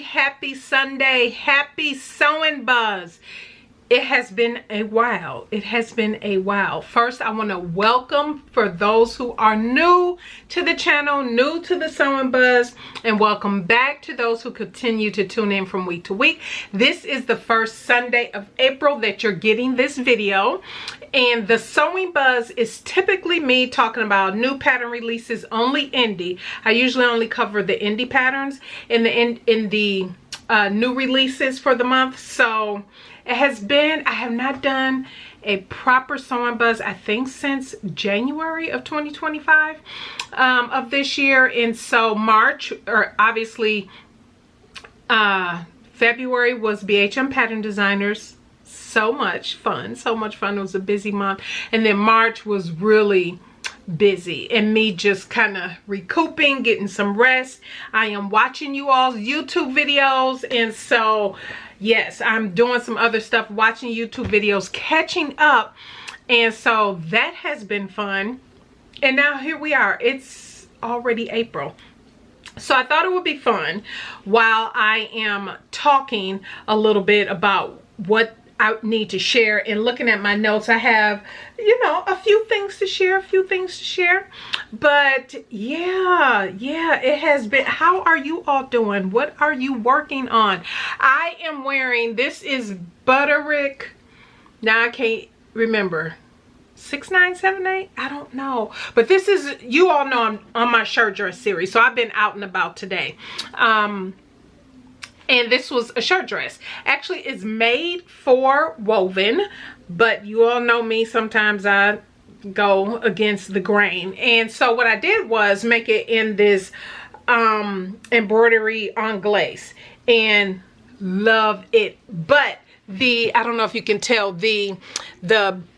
happy Sunday, happy sewing buzz. It has been a while. It has been a while. First, I want to welcome for those who are new to the channel, new to the Sewing Buzz, and welcome back to those who continue to tune in from week to week. This is the first Sunday of April that you're getting this video. And the Sewing Buzz is typically me talking about new pattern releases, only indie. I usually only cover the indie patterns in the new releases for the month. So it has been, I have not done a proper Sewing Buzz, I think, since January of 2025 of this year. And so March, or obviously February was BHM Pattern Designers. So much fun. It was a busy month. And then March was really busy and me just kind of recouping, getting some rest. I am watching you all's YouTube videos, and so yes, I'm doing some other stuff, watching YouTube videos, catching up, and so that has been fun. And now here we are. It's already April. So I thought it would be fun while I am talking a little bit about what I need to share, and looking at my notes, I have, you know, a few things to share, but yeah, it has been. How are you all doing? What are you working on? I am wearing, this is Butterick, now I can't remember, 6978, I don't know, but this is, you all know I'm on my shirt dress series, so I've been out and about today. And this was a shirt dress. Actually, it's made for woven, but you all know me, sometimes I go against the grain. And so what I did was make it in this embroidery anglaise, and love it. But the, I don't know if you can tell, the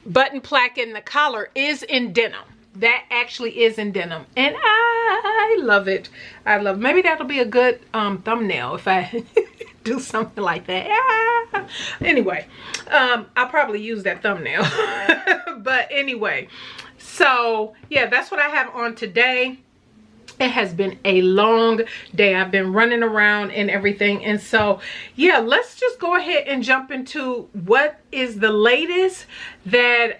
button plaque in the collar is in denim. That actually is in denim, and I love it. I love it. Maybe that'll be a good thumbnail if I do something like that. Ah. Anyway, I'll probably use that thumbnail. But anyway, so yeah, that's what I have on today. It has been a long day. I've been running around and everything. And so, yeah, let's just go ahead and jump into what is the latest that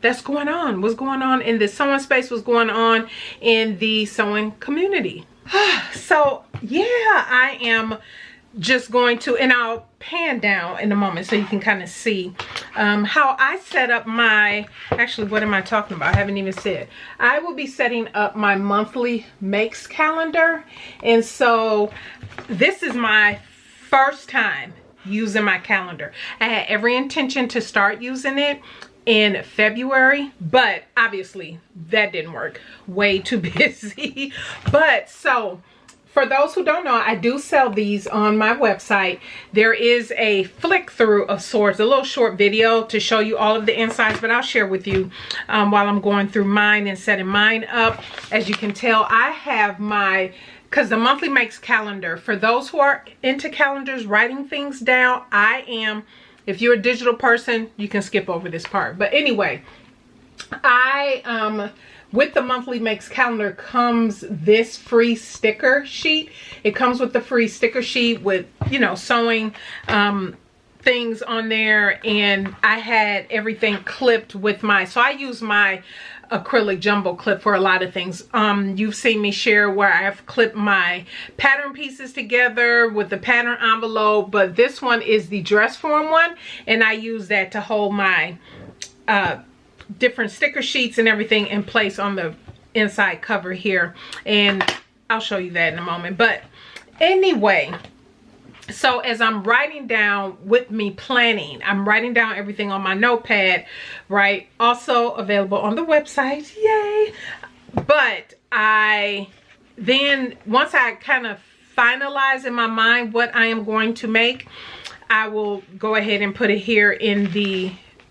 that's going on. What's going on in the sewing space, what's going on in the sewing community. So, yeah, I am just going to, and I'll pan down in a moment so you can kind of see how I set up my, actually, what am I talking about? I haven't even said. I will be setting up my monthly makes calendar, and so this is my first time using my calendar. I had every intention to start using it in February, but obviously that didn't work. Way too busy. But so, for those who don't know, I do sell these on my website. There is a flick through of sorts, a little short video to show you all of the insides, but I'll share with you while I'm going through mine and setting mine up. As you can tell, I have my, because the monthly makes calendar, for those who are into calendars, writing things down, I am. If you're a digital person, you can skip over this part. But anyway, with the monthly makes calendar comes this free sticker sheet. It comes with the free sticker sheet with, you know, sewing things on there, and I had everything clipped with my, so I use my acrylic jumbo clip for a lot of things. You've seen me share where I've clipped my pattern pieces together with the pattern envelope, but this one is the dress form one, and I use that to hold my different sticker sheets and everything in place on the inside cover here, and I'll show you that in a moment. But anyway, so as I'm writing down, with me planning, I'm writing down everything on my notepad, right? Also available on the website, yay. But I then, once I kind of finalize in my mind what I am going to make, I will go ahead and put it here in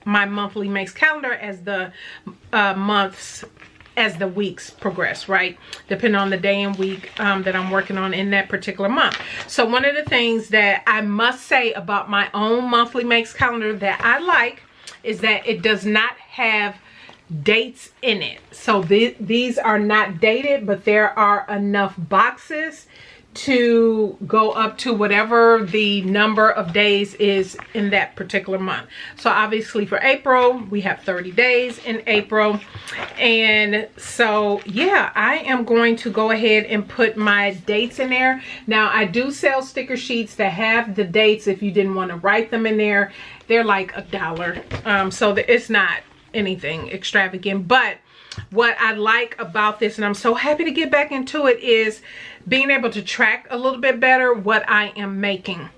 my monthly makes calendar as the months, as the weeks progress, right? Depending on the day and week that I'm working on in that particular month. So one of the things that I must say about my own monthly makes calendar that I like is that it does not have dates in it. So these are not dated, but there are enough boxes to go up to whatever the number of days is in that particular month. So obviously for April, we have 30 days in April. And so yeah, I am going to go ahead and put my dates in there. Now I do sell sticker sheets that have the dates if you didn't want to write them in there. They're like $1. So it's not anything extravagant, but what I like about this, and I'm so happy to get back into it, is being able to track a little bit better what I am making.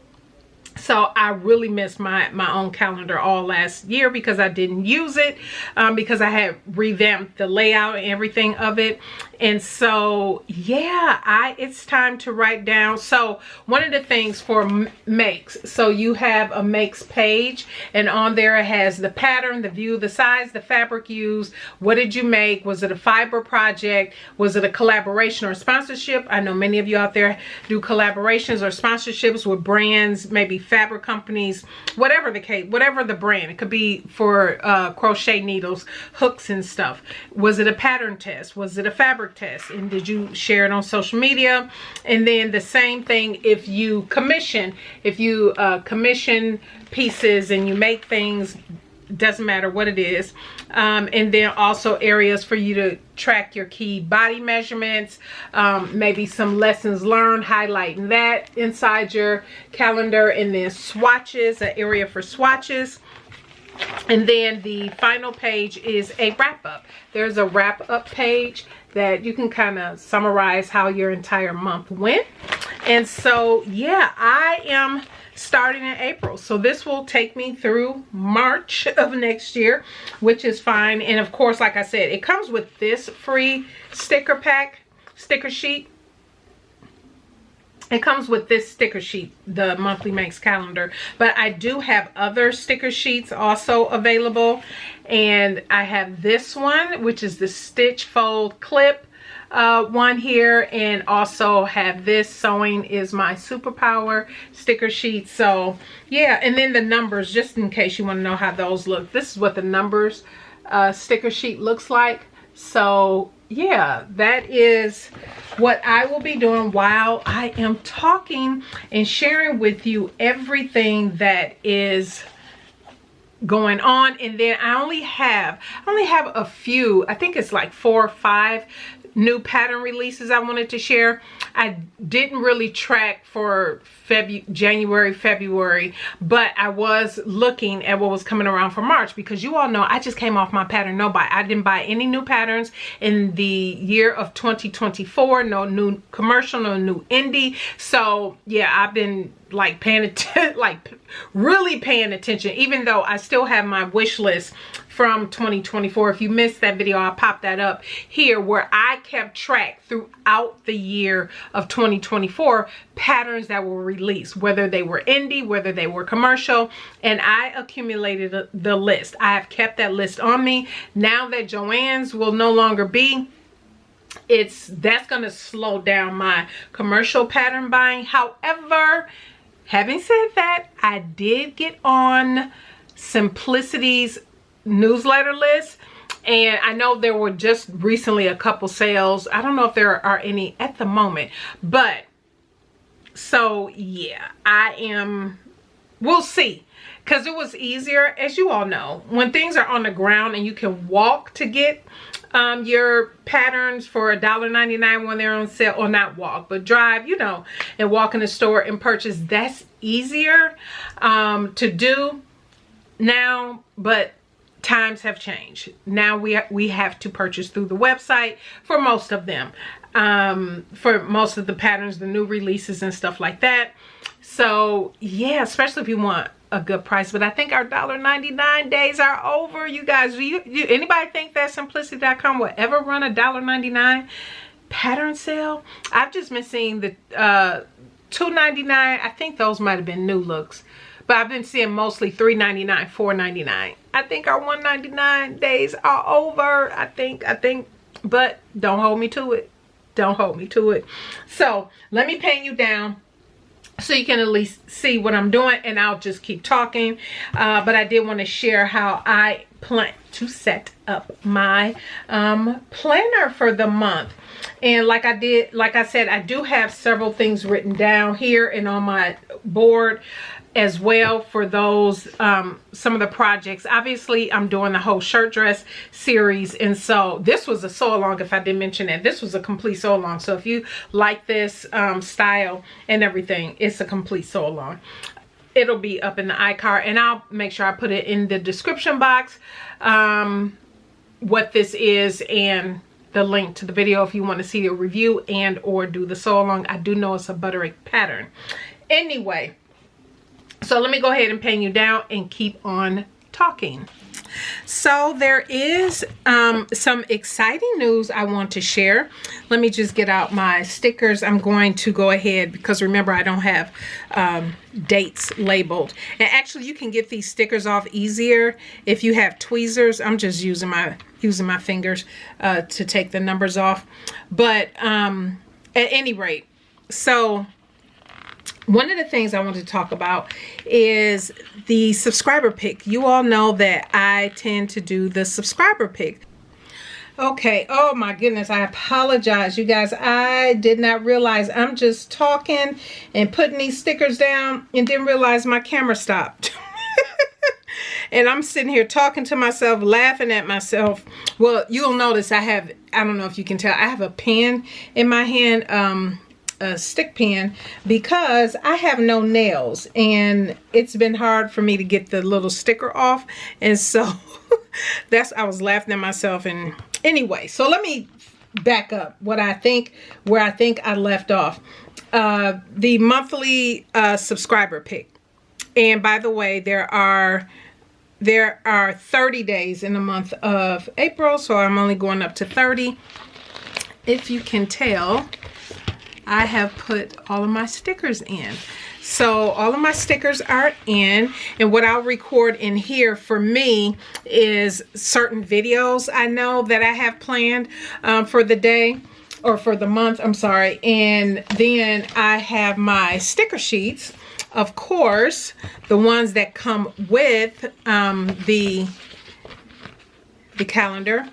So I really missed my own calendar all last year because I didn't use it, because I had revamped the layout and everything of it. And so yeah, it's time to write down. So one of the things for makes, so you have a makes page, and on there it has the pattern, the view, the size, the fabric used, what did you make, was it a fiber project, was it a collaboration or sponsorship? I know many of you out there do collaborations or sponsorships with brands, maybe fabric companies, whatever the case, whatever the brand. It could be for crochet needles, hooks and stuff. Was it a pattern test? Was it a fabric test? And did you share it on social media? And then the same thing if you commission, commission pieces and you make things, doesn't matter what it is. And then also areas for you to track your key body measurements, maybe some lessons learned, highlighting that inside your calendar, and then swatches, an area for swatches. And then the final page is a wrap-up. There's a wrap-up page that you can kind of summarize how your entire month went. And so yeah, I am starting in April, so this will take me through March of next year, which is fine. And of course, like I said, it comes with this free sticker sheet. It comes with this sticker sheet, the monthly makes calendar, but I do have other sticker sheets also available. And I have this one, which is the stitch fold clip one here, and also have this sewing is my superpower sticker sheet. So yeah, and then the numbers, just in case you want to know how those look, this is what the numbers sticker sheet looks like. So yeah, that is what I will be doing while I am talking and sharing with you everything that is going on. And then I only have a few, I think it's like 4 or 5 new pattern releases I wanted to share. I didn't really track for January, February, but I was looking at what was coming around for March, because you all know I just came off my pattern no buy. I didn't buy any new patterns in the year of 2024, no new commercial, no new indie. So yeah, I've been like paying attention, like really paying attention, even though I still have my wish list from 2024. If you missed that video, I'll pop that up here, where I kept track throughout the year of 2024 patterns that were released, whether they were indie, whether they were commercial, and I accumulated the list. I have kept that list on me. Now that Joann's will no longer be, that's going to slow down my commercial pattern buying. However, having said that, I did get on Simplicity's newsletter list, and I know there were just recently a couple sales. I don't know if there are any at the moment, but so yeah, we'll see, because it was easier, as you all know, when things are on the ground and you can walk to get your patterns for $1.99 when they're on sale, or not walk, but drive, you know, and walk in the store and purchase. That's easier to do now, but times have changed. Now we have to purchase through the website for most of them, for most of the patterns, the new releases and stuff like that. So yeah, especially if you want a good price. But I think our $1.99 days are over, you guys. Do anybody think that Simplicity.com will ever run a $1.99 pattern sale? I've just been seeing the $2.99. I think those might have been new looks, but I've been seeing mostly $3.99, $4.99. I think our $1.99 days are over. I think, but don't hold me to it. Don't hold me to it. So let me pin you down so you can at least see what I'm doing, and I'll just keep talking. But I did want to share how I plan to set up my planner for the month. And like I said, I do have several things written down here and on my board as well for those some of the projects. Obviously I'm doing the whole shirt dress series, and so this was a sew along. If I didn't mention that, this was a complete sew along. So if you like this style and everything, it's a complete sew along. It'll be up in the iCard, and I'll make sure I put it in the description box what this is, and the link to the video if you want to see a review and or do the sew along. I do know it's a buttering pattern. Anyway, so let me go ahead and pen you down and keep on talking. So there is some exciting news I want to share. Let me just get out my stickers. I'm going to go ahead, because remember I don't have dates labeled. And actually you can get these stickers off easier if you have tweezers. I'm just using my fingers to take the numbers off. But at any rate, so one of the things I want to talk about is the subscriber pick. You all know that I tend to do the subscriber pick. Okay, oh my goodness, I apologize, you guys. I did not realize I'm just talking and putting these stickers down and didn't realize my camera stopped. And I'm sitting here talking to myself, laughing at myself. Well, you'll notice I don't know if you can tell, I have a pen in my hand, a stick pen, because I have no nails and it's been hard for me to get the little sticker off, and so I was laughing at myself. And anyway, so let me back up where I think I left off. The monthly subscriber pick. And by the way, there are 30 days in the month of April, so I'm only going up to 30. If you can tell, I have put all of my stickers in. So all of my stickers are in, and what I'll record in here for me is certain videos I know that I have planned for the day, or for the month, I'm sorry. And then I have my sticker sheets, of course, the ones that come with the calendar.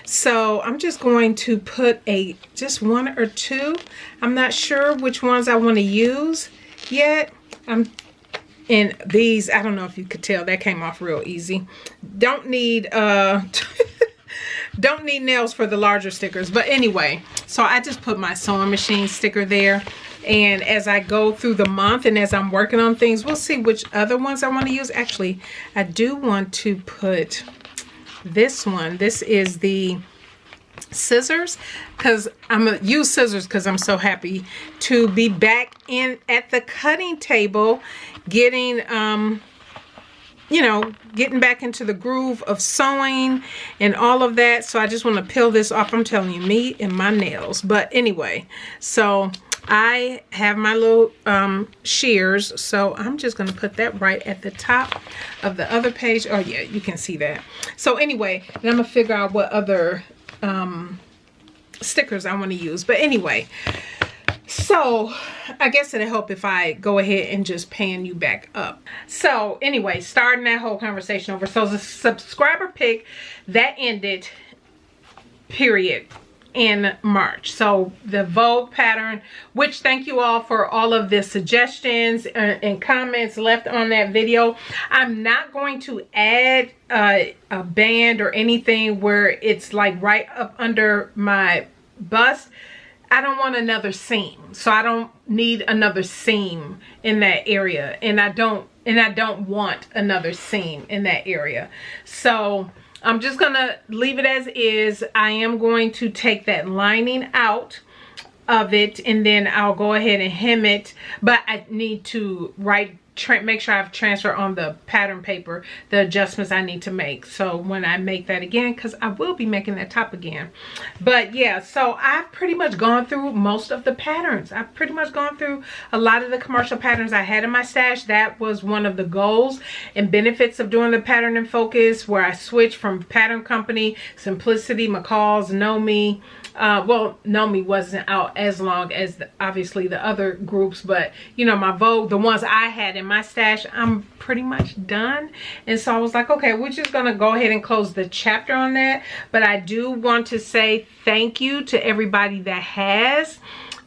So I'm just going to put just one or two. I'm not sure which ones I want to use yet. And these, I don't know if you could tell, that came off real easy. Don't need don't need nails for the larger stickers. But anyway, so I just put my sewing machine sticker there. And as I go through the month and as I'm working on things, we'll see which other ones I want to use. Actually, I do want to put this one. This is the scissors, because I'm gonna use scissors because I'm so happy to be back at the cutting table, getting getting back into the groove of sewing and all of that. So I just want to peel this off. I'm telling you, me and my nails. But anyway, so I have my little shears, so I'm just going to put that right at the top of the other page. Oh yeah, you can see that. So anyway, and I'm going to figure out what other stickers I want to use. But anyway, so I guess it'll help if I go ahead and just pan you back up. So anyway, starting that whole conversation over. So the subscriber pick, that ended, period, in March. So the Vogue pattern, which thank you all for all of the suggestions and comments left on that video. I'm not going to add a band or anything where it's like right up under my bust. I don't want another seam, so I don't need another seam in that area, and I don't want another seam in that area. So I'm just gonna leave it as is. I am going to take that lining out of it, and then I'll go ahead and hem it, but I need to make sure I've transferred on the pattern paper the adjustments I need to make. So when I make that again, because I will be making that top again. But yeah, so I've pretty much gone through most of the patterns. I've pretty much gone through a lot of the commercial patterns I had in my stash. That was one of the goals and benefits of doing the pattern and focus, where I switched from Pattern Company, Simplicity, McCall's, Know Me, well, Nomi wasn't out as long as obviously the other groups, but you know, my Vogue, the ones I had in my stash, I'm pretty much done. And so I was like, okay, we're just gonna go ahead and close the chapter on that. But I do want to say thank you to everybody that has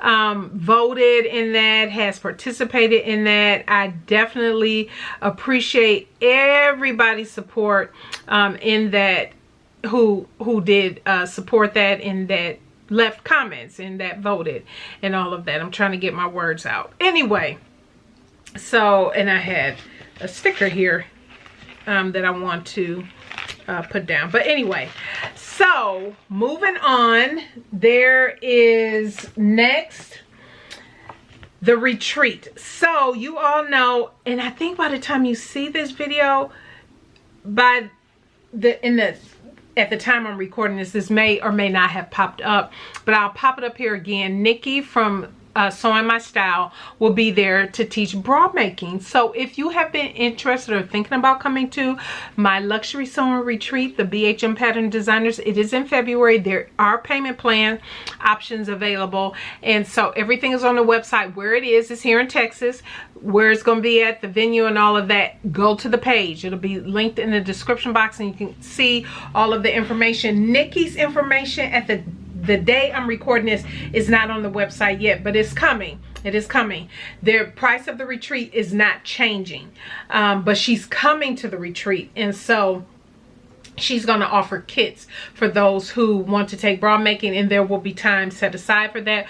voted in that, has participated in that. I definitely appreciate everybody's support in that, who did support that, and that left comments, and that voted, and all of that. I'm trying to get my words out. Anyway, so, and I had a sticker here that I want to put down. But anyway, so moving on, there is next the retreat. So you all know, and I think by the time you see this video, at the time I'm recording this may or may not have popped up, but I'll pop it up here again. Nikki from Sewing My Style will be there to teach bra making. So if you have been interested or thinking about coming to my luxury sewing retreat, the BHM Pattern Designers, it is in February. There are payment plan options available, and so everything is on the website. Where it is here in Texas. Where it's going to be at, the venue and all of that, go to the page. It'll be linked in the description box, and you can see all of the information. Nikki's information at the day I'm recording this is not on the website yet, but it's coming. It is coming. The price of the retreat is not changing, but she's coming to the retreat, and so she's going to offer kits for those who want to take bra making, and there will be time set aside for that.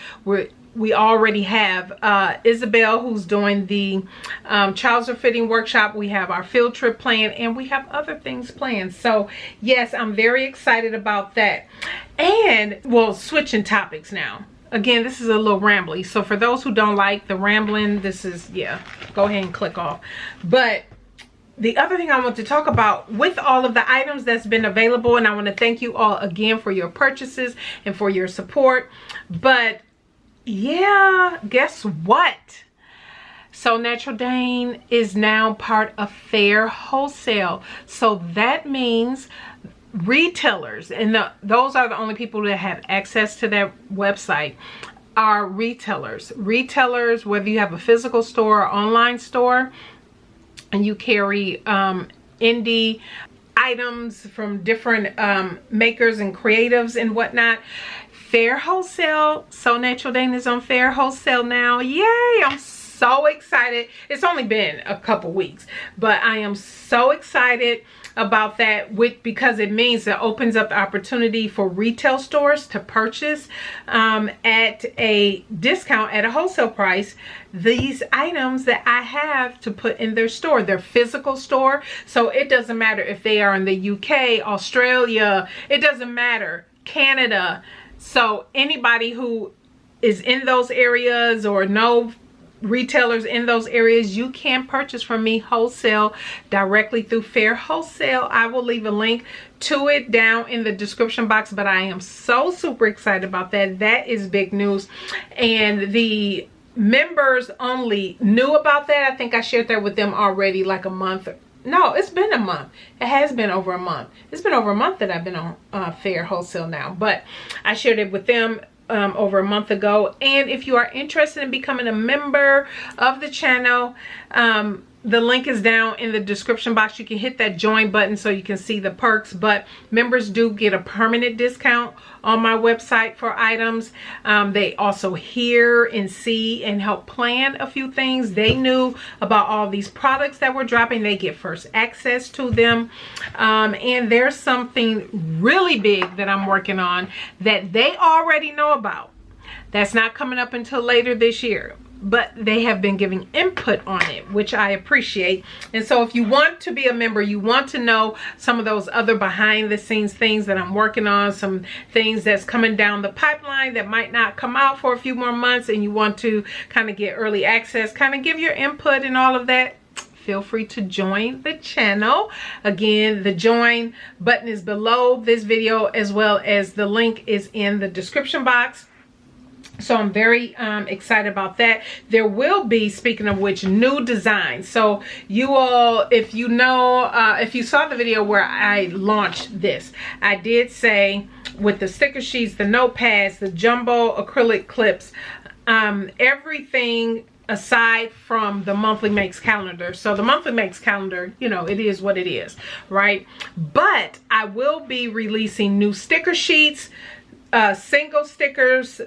We already have Isabel, who's doing the trouser fitting workshop. We have our field trip planned, and we have other things planned. So yes, I'm very excited about that. And well, switching topics now. Again, this is a little rambly. So for those who don't like the rambling, this is, yeah, go ahead and click off. But the other thing I want to talk about with all of the items that's been available, and I want to thank you all again for your purchases and for your support. But yeah, guess what? SewNaturalDane is now part of Faire Wholesale. So that means retailers, and those are the only people that have access to that website, are retailers. Retailers, whether you have a physical store or online store, and you carry indie items from different makers and creatives and whatnot. Faire Wholesale, SewNaturalDane is on Faire Wholesale now. Yay! I'm so excited. It's only been a couple weeks, but I am so excited about that, because it means it opens up the opportunity for retail stores to purchase at a discount, at a wholesale price, these items that I have to put in their store, their physical store. So it doesn't matter if they are in the UK, Australia, it doesn't matter, Canada. So anybody who is in those areas or know retailers in those areas, you can purchase from me wholesale directly through Faire Wholesale. I will leave a link to it down in the description box, but I am so super excited about that. That is big news. And the members only knew about that. I think I shared that with them already like a month. No, it's been a month. It has been over a month. It's been over a month that I've been on Faire Wholesale now, but I shared it with them over a month ago. And if you are interested in becoming a member of the channel, the link is down in the description box. You can hit that join button so you can see the perks, but members do get a permanent discount on my website for items. They also hear and see and help plan a few things. They knew about all these products that we're dropping. They get first access to them. And there's something really big that I'm working on that they already know about. That's not coming up until later this year, but they have been giving input on it, which I appreciate. And so if you want to be a member, you want to know some of those other behind the scenes things that I'm working on, some things that's coming down the pipeline that might not come out for a few more months, and you want to kind of get early access, kind of give your input and all of that, feel free to join the channel. Again, the join button is below this video, as well as the link is in the description box. So I'm very excited about that. There will be, speaking of which, new designs. So you all, if you know, if you saw the video where I launched this, I did say with the sticker sheets, the notepads, the jumbo acrylic clips, everything aside from the monthly makes calendar. So the monthly makes calendar, you know, it is what it is, right? But I will be releasing new sticker sheets, single stickers,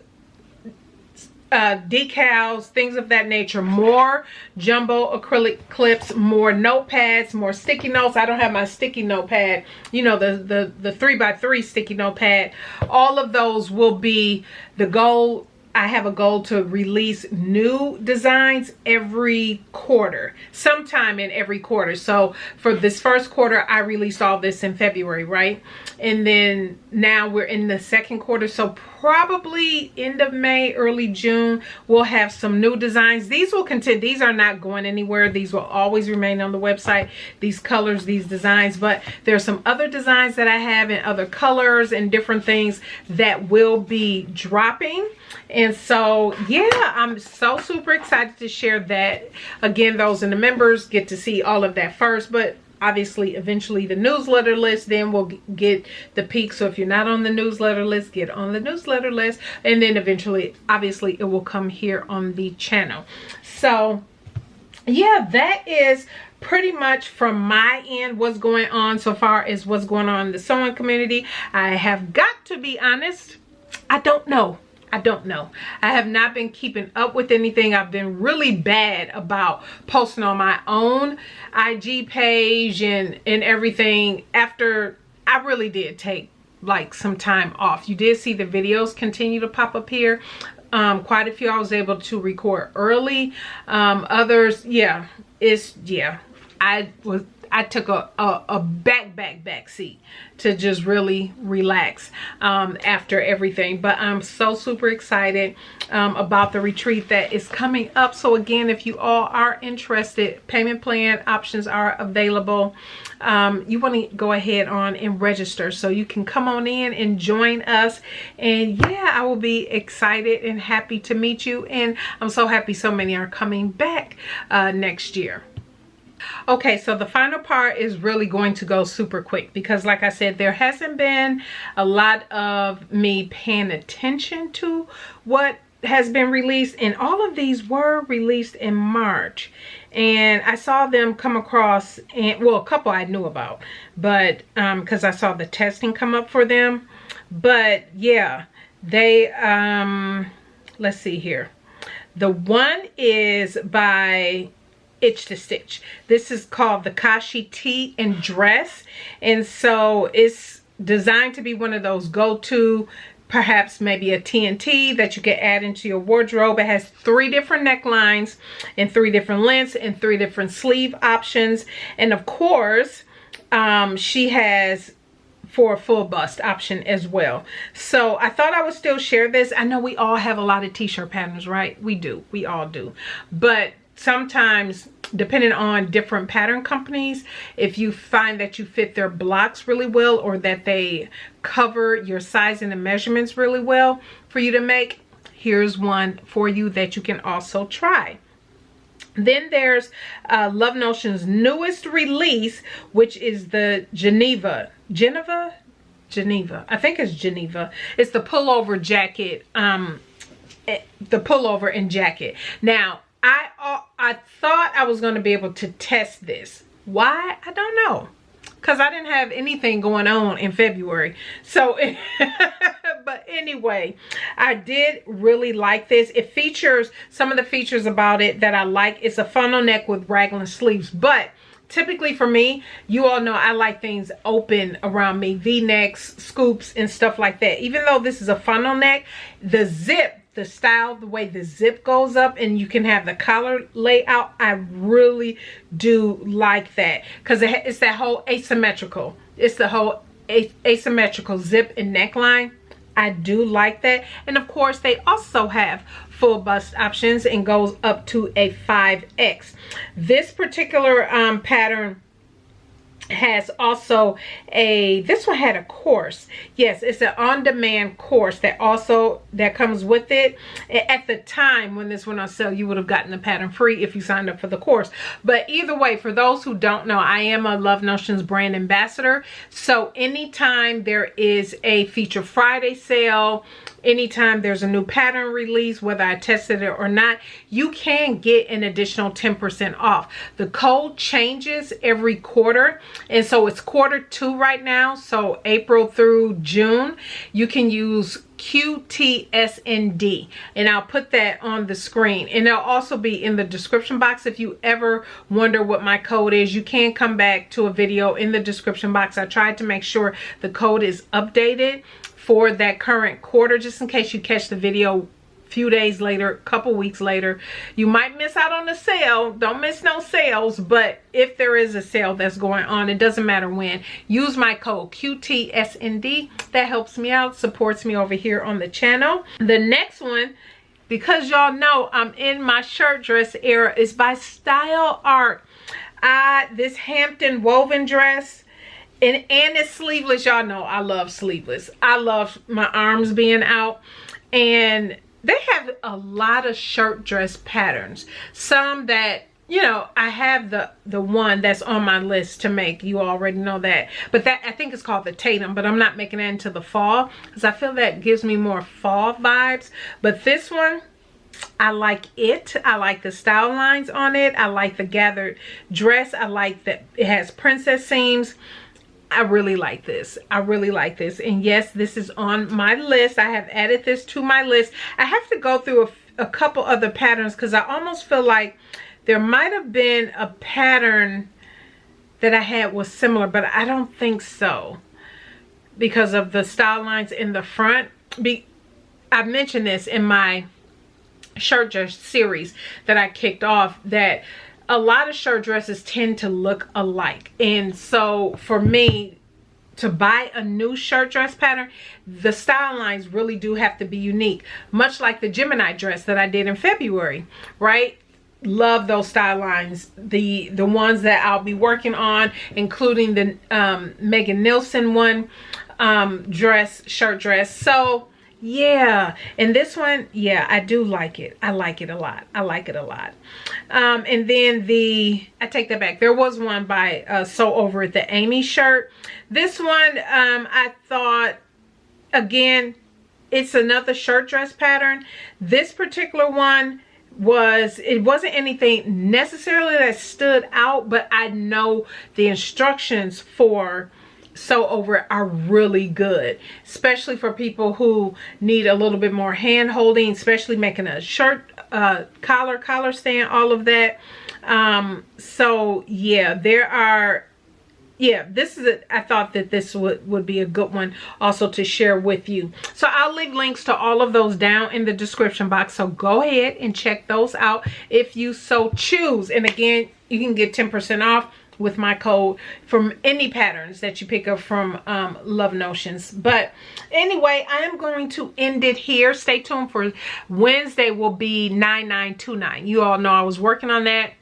decals, things of that nature, more jumbo acrylic clips, more notepads, more sticky notes. I don't have my sticky notepad, you know, the 3x3 sticky notepad. All of those will be the goal. I have a goal to release new designs every quarter, sometime in every quarter. So for this first quarter, I released all this in February, right? And then now we're in the second quarter. So probably end of May, early June, we'll have some new designs. These will continue. These are not going anywhere. These will always remain on the website. These colors, these designs, but there's some other designs that I have in other colors and different things that will be dropping. And so, yeah, I'm so super excited to share that. Again, those in the members get to see all of that first, but obviously eventually the newsletter list, then we'll get the peak. So if you're not on the newsletter list, get on the newsletter list, and then eventually obviously it will come here on the channel. So yeah, that is pretty much from my end what's going on so far as what's going on in the sewing community. I have got to be honest, I don't know. I have not been keeping up with anything. I've been really bad about posting on my own IG page and everything after I really did take like some time off. You did see the videos continue to pop up here. Quite a few I was able to record early. Others, yeah, I took a back seat to just really relax after everything. But I'm so super excited about the retreat that is coming up. So again, if you all are interested, payment plan options are available. You want to go ahead on and register so you can come on in and join us. And yeah, I will be excited and happy to meet you. And I'm so happy so many are coming back next year. Okay, so the final part is really going to go super quick because like I said, there hasn't been a lot of me paying attention to what has been released, and all of these were released in March, and I saw them come across, and well, a couple I knew about, but because I saw the testing come up for them. But yeah, they let's see here. The one is by Itch to Stitch. This is called the Kashi Tee and Dress, and so it's designed to be one of those go-to, perhaps maybe a TNT that you can add into your wardrobe. It has 3 different necklines and 3 different lengths and 3 different sleeve options, and of course she has for a full bust option as well. So I thought I would still share this. I know we all have a lot of t-shirt patterns, right? We all do, but sometimes depending on different pattern companies, if you find that you fit their blocks really well, or that they cover your size and the measurements really well for you to make, here's one for you that you can also try. Then there's Love Notion's newest release, which is the Geneva. I think it's Geneva. It's the pullover jacket, the pullover and jacket. Now, I thought I was going to be able to test this. Why? I don't know. Because I didn't have anything going on in February. So, but anyway, I did really like this. It features, some of the features about it that I like. It's a funnel neck with raglan sleeves. But typically for me, you all know I like things open around me. V-necks, scoops, and stuff like that. Even though this is a funnel neck, the zip, the style, the way the zip goes up and you can have the collar layout, I really do like that, because it's that whole asymmetrical, it's the whole asymmetrical zip and neckline. I do like that. And of course they also have full bust options and goes up to a 5X. This particular pattern has also this one had a course. Yes, it's an on-demand course that comes with it. At the time when this went on sale, you would have gotten the pattern free if you signed up for the course. But either way, for those who don't know, I am a Love Notions brand ambassador. So anytime there is a Feature Friday sale, anytime there's a new pattern release, whether I tested it or not, you can get an additional 10% off. The code changes every quarter, and so it's Q2 right now, so April through June. You can use QTSND, and I'll put that on the screen, and it'll also be in the description box. If you ever wonder what my code is, you can come back to a video in the description box. I tried to make sure the code is updated for that current quarter, just in case you catch the video a few days later, a couple weeks later. You might miss out on the sale. Don't miss no sales, but if there is a sale that's going on, it doesn't matter when, use my code QTSND. That helps me out, supports me over here on the channel. The next one, because y'all know I'm in my shirt dress era, is by Style Art. This Hampton woven dress, and it's sleeveless. Y'all know I love sleeveless. I love my arms being out, and they have a lot of shirt dress patterns. Some that, you know, I have the one that's on my list to make. You already know that, but that, I think it's called the Tatum, but I'm not making that into the fall because I feel that gives me more fall vibes. But this one, I like it. I like the style lines on it. I like the gathered dress. I like that it has princess seams. I really like this. I really like this. And yes, this is on my list. I have added this to my list. I have to go through a couple other patterns because I almost feel like there might have been a pattern that I had was similar, but I don't think so because of the style lines in the front. I mentioned this in my shirt dress series that I kicked off, that a lot of shirt dresses tend to look alike. And so for me to buy a new shirt dress pattern, the style lines really do have to be unique. Much like the Gemini dress that I did in February, right? Love those style lines. The ones that I'll be working on, including the Megan Nielsen one, shirt dress. So yeah, and this one, yeah, I do like it. I like it a lot. I like it a lot. And then I take that back. There was one by Sew Over It, the Amy shirt. This one, I thought, again, it's another shirt dress pattern. This particular one it wasn't anything necessarily that stood out, but I know the instructions for Sew Over It are really good, especially for people who need a little bit more hand holding, especially making a shirt collar stand, all of that. So yeah, this is it. I thought that this would be a good one also to share with you. So I'll leave links to all of those down in the description box, so go ahead and check those out if you so choose. And again, you can get 10% off with my code from any patterns that you pick up from Love Notions. But anyway, I am going to end it here. Stay tuned for Wednesday will be 9929. You all know I was working on that,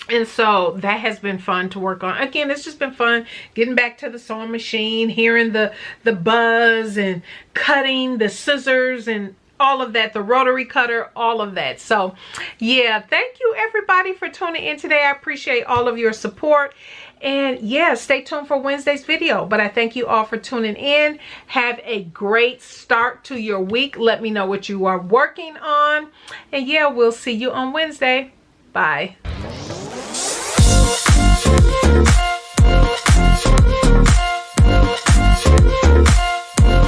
and so that has been fun to work on. Again, it's just been fun getting back to the sewing machine, hearing the buzz and cutting, the scissors and all of that, the rotary cutter, all of that. So yeah, thank you everybody for tuning in today. I appreciate all of your support, and yeah, stay tuned for Wednesday's video. But I thank you all for tuning in. Have a great start to your week. Let me know what you are working on, and yeah, we'll see you on Wednesday. Bye.